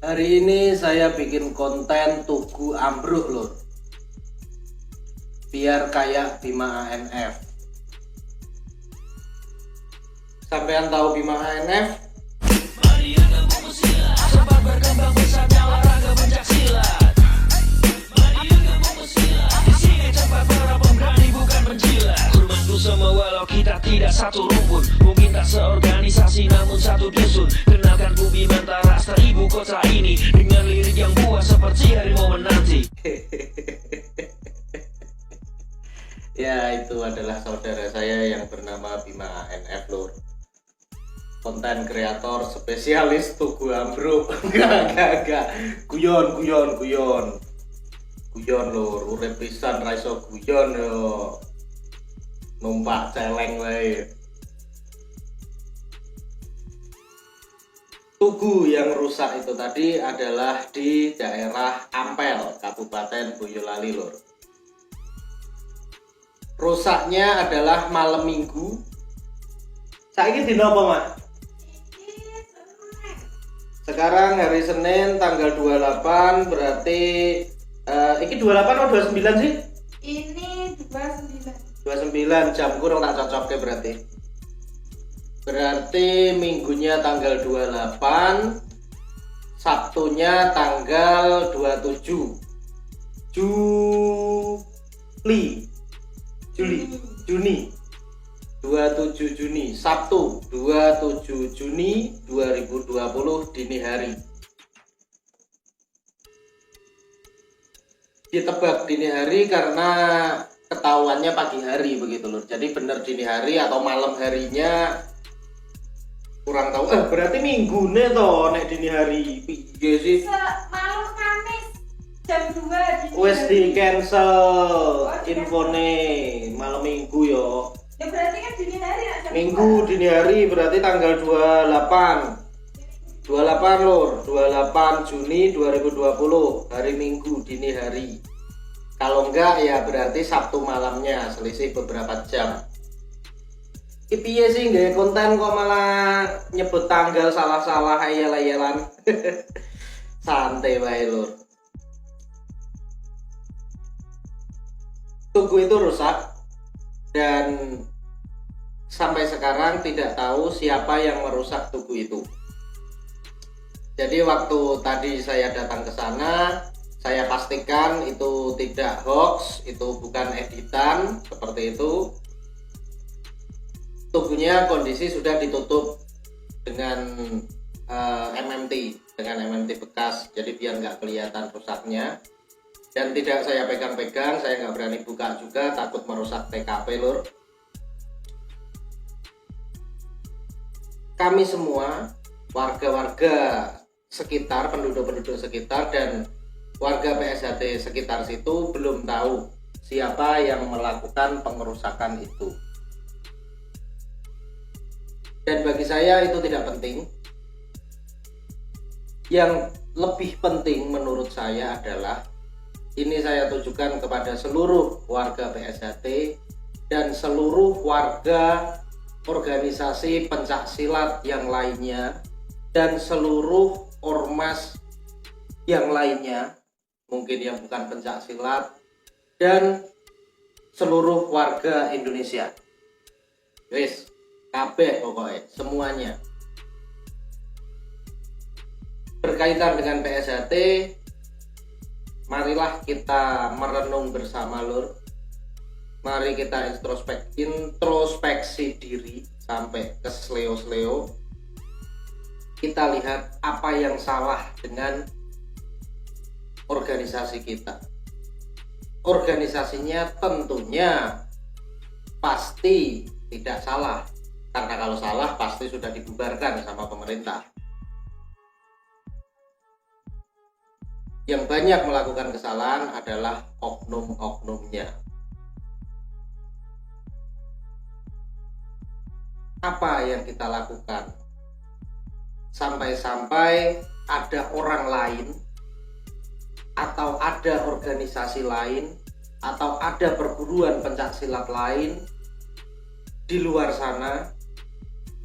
Hari ini saya bikin konten Tugu Ambruk lur. Biar kayak Bima ANF. Sampean tahu Bima ANF? Semua walau kita tidak satu rumpun, mungkin tak seorganisasi namun satu dusun. Kenalkan ku Bima Rasta ibu kota ini, dengan lirik yang buas seperti harimau menanti. Ya, itu adalah saudara saya yang bernama Bima ANF lur. Konten kreator spesialis Tugu Ambruk. Enggak. Guyon lur, urip pisan ra iso guyon yo. Numpak celeng wae. Tugu yang rusak itu tadi adalah di daerah Ampel, Kabupaten Boyolali lur. Rusaknya adalah malam Minggu. Saiki dina apa, Mak? Sekarang hari Senin tanggal 28, berarti iki 28 atau 29 sih? Ini 29. 29 jam kurang tak cocok ya berarti minggunya tanggal 28, Sabtunya tanggal 27 Juni 27 Juni, Sabtu 27 Juni 2020 dini hari. Ditebak dini hari karena ketahuannya pagi hari begitu loh. Jadi bener dini hari atau malam harinya kurang tahu. Berarti minggunya toh nek dini hari. Piye sih? Malam Kamis jam 2 dini Wes di hari. cancel infone malam minggu yo. Ya berarti kan dini hari nak jam Minggu dini hari berarti tanggal 28 lur, 28 Juni 2020 hari Minggu dini hari. Kalau enggak ya berarti Sabtu malamnya, selisih beberapa jam. Piye sih nggak konten kok malah nyebut tanggal salah-salah ayel-ayelan. Santai wae lur. Tugu itu rusak dan sampai sekarang tidak tahu siapa yang merusak tugu itu. Jadi waktu tadi saya datang ke sana, saya pastikan itu tidak hoax, itu bukan editan seperti itu. Tubuhnya kondisi sudah ditutup dengan MMT, dengan MMT bekas, jadi biar nggak kelihatan rusaknya. Dan tidak saya pegang-pegang, saya nggak berani buka juga, takut merusak TKP lur. Kami semua warga-warga sekitar, penduduk-penduduk sekitar dan warga PSHT sekitar situ belum tahu siapa yang melakukan pengerusakan itu. Dan bagi saya itu tidak penting. Yang lebih penting menurut saya adalah ini saya tujukan kepada seluruh warga PSHT dan seluruh warga organisasi pencak silat yang lainnya dan seluruh ormas yang lainnya, mungkin yang bukan pencak silat, dan seluruh warga Indonesia. Wis, kabeh pokoknya, semuanya. Berkaitan dengan PSHT, marilah kita merenung bersama lur. Mari kita introspeksi diri sampai ke seleo-seleo. Kita lihat apa yang salah dengan organisasi kita. Organisasinya tentunya pasti tidak salah, karena kalau salah pasti sudah dibubarkan sama pemerintah. Yang banyak melakukan kesalahan adalah oknum-oknumnya. Apa yang kita lakukan? Sampai-sampai ada orang lain atau ada organisasi lain atau ada perguruan pencak silat lain di luar sana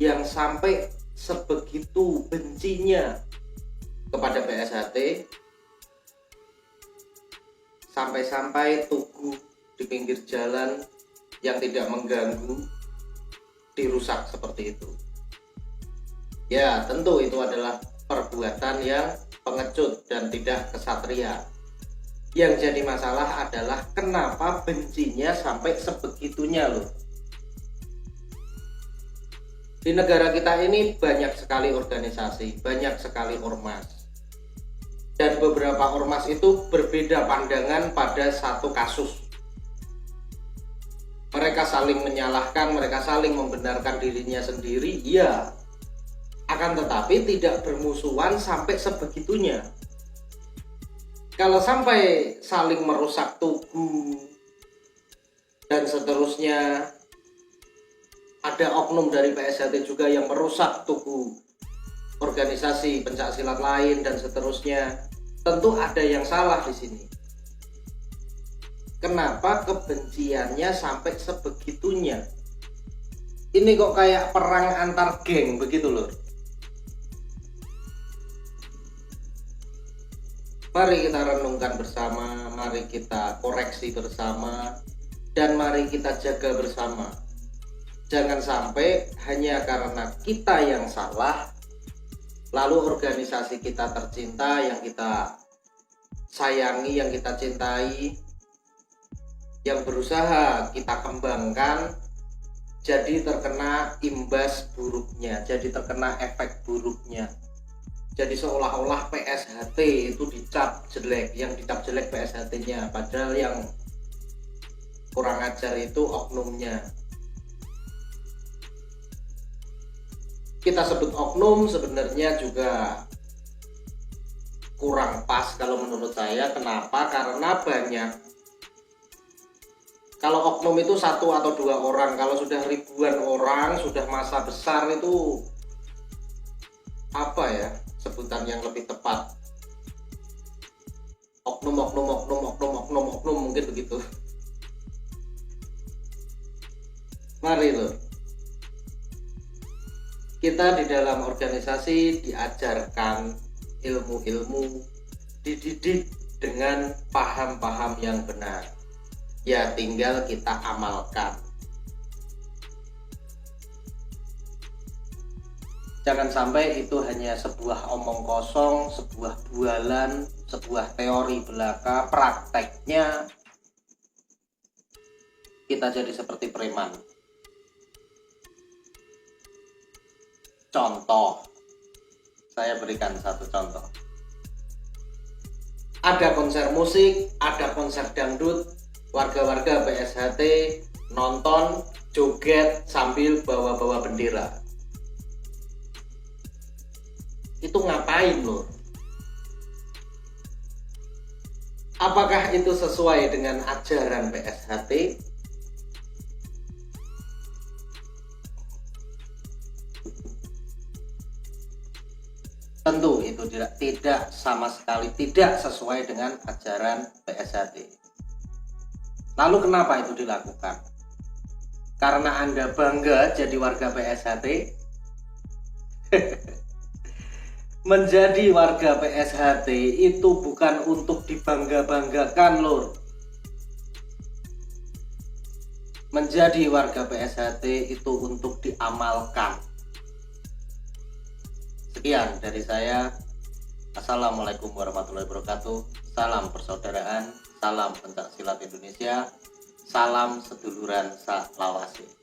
yang sampai sebegitu bencinya kepada PSHT, sampai-sampai tugu di pinggir jalan yang tidak mengganggu dirusak seperti itu. Ya, tentu itu adalah perbuatan yang pengecut dan tidak kesatria. Yang jadi masalah adalah kenapa bencinya sampai sebegitunya loh. Di negara kita ini banyak sekali organisasi, banyak sekali ormas. Dan beberapa ormas itu berbeda pandangan pada satu kasus. Mereka saling menyalahkan, mereka saling membenarkan dirinya sendiri, iya. Akan tetapi tidak bermusuhan sampai sebegitunya. Kalau sampai saling merusak tugu dan seterusnya, ada oknum dari PSHT juga yang merusak tugu organisasi pencaksilat lain dan seterusnya, tentu ada yang salah di sini. Kenapa kebenciannya sampai sebegitunya? Ini kok kayak perang antar geng begitu loh. Mari kita renungkan bersama, mari kita koreksi bersama, dan mari kita jaga bersama. Jangan sampai hanya karena kita yang salah, lalu organisasi kita tercinta, yang kita sayangi, yang kita cintai, yang berusaha kita kembangkan, jadi terkena imbas buruknya, jadi terkena efek buruknya. Jadi seolah-olah PSHT itu dicap jelek, yang dicap jelek PSHT-nya, padahal yang kurang ajar itu oknumnya. Kita sebut oknum sebenarnya juga kurang pas kalau menurut saya. Kenapa? Karena banyak. Kalau oknum itu 1 atau 2 orang, kalau sudah ribuan orang, sudah masa besar itu apa ya sebutan yang lebih tepat? Oknum mungkin begitu. Mari loh, kita di dalam organisasi diajarkan ilmu-ilmu, dididik dengan paham-paham yang benar. Ya tinggal kita amalkan. Jangan sampai itu hanya sebuah omong kosong, sebuah bualan, sebuah teori belaka. Prakteknya kita jadi seperti preman. Contoh, saya berikan satu contoh. Ada konser musik, ada konser dangdut, warga-warga PSHT nonton, joget sambil bawa-bawa bendera. Itu ngapain loh? Apakah itu sesuai dengan ajaran PSHT? Tentu itu tidak sama sekali tidak sesuai dengan ajaran PSHT. Lalu kenapa itu dilakukan? Karena Anda bangga jadi warga PSHT? Menjadi warga PSHT itu bukan untuk dibangga-banggakan loh. Menjadi warga PSHT itu untuk diamalkan. Sekian dari saya. Assalamualaikum warahmatullahi wabarakatuh. Salam persaudaraan, salam pencaksilat Indonesia, salam seduluran salawase.